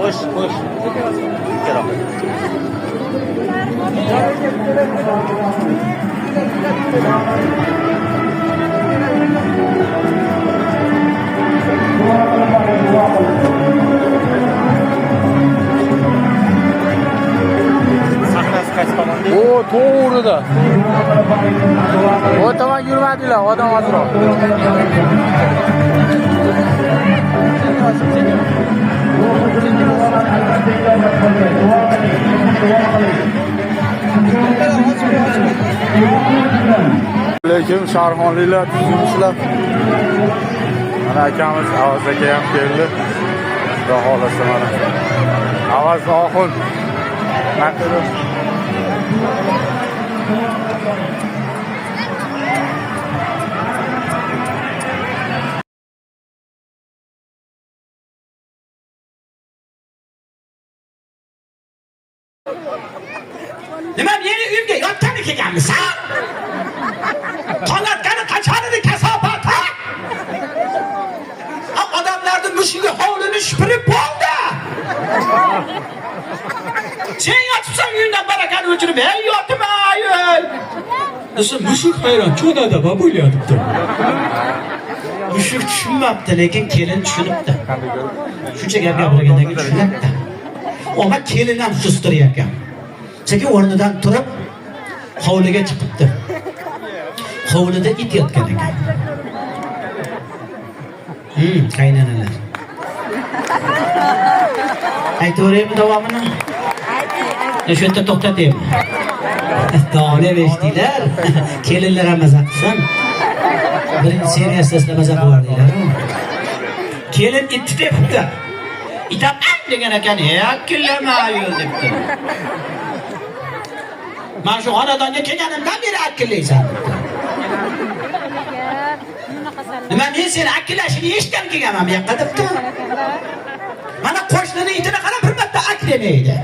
Hoş. Gel abi. Sahnasi qaysi tomonda? O to'g'rida. O tomon yurmadilar, odam ozroq. Lekin Sharxonliklar tuzilishlar. Mana akamiz Avaz aka ham keldi. Xudo xolasa mana. Avaz oxun. Naqdi. Nima meni uyimga yotgani kelganmisan? Tonatgani qachonidi kasofat ha? Odamlarning mushugi hovlini shipirib bo'ldi. Sen yotibsan uyingdan barakani o'chirib, ey yotma ay. Desa mushuk hayron, cho'dada va bo'lyapti. Mushuk tushunmabdi, lekin kelin tushunibdi. Shuncha gap gapirgandan keyin tushunibdi. Ona kelin ham sustiryapti. Sekin o'rnidan turib hovliga chiqibdi. Hovlida it yotgan ekan. Qaynanalar. Aytaveraymi davomini? Shu yerda to'xtataymi? Davomini eshitdinglar. Kelinlar ham maza qilsin. Birinchi seriyasida maza qilardinglar. Kelin it debdi. Itam degan ekan, "Akillama yo'l" debdi. Men shu xonadonga kelganimdan beri akillaysan. Nima men seni akillashini eshitgan kelganman bu yoqqa debdi. Mana qo'shnini itini qarab bir marta akillamaydi.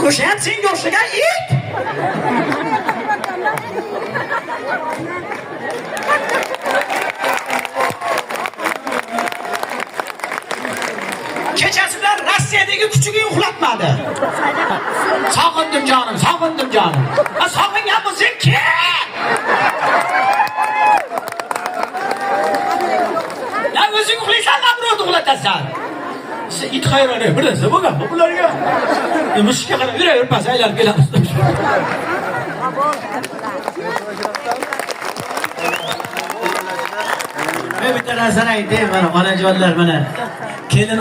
O'sha ham senga o'xshagan it. Kechasidan Rossiyadagi kuchiga uxlatmadi. Sog'indim jonim. Sog'ingan bo'lsang kel. Ya o'zing uxlaysan, birovni uxlatasan. Siz it hayroni, bir narsa bo'lgan bularga. Mushukka qarab yuravermas, aylanib kelamiz. Men bitta narsani aytayman, onajonlar mana kelin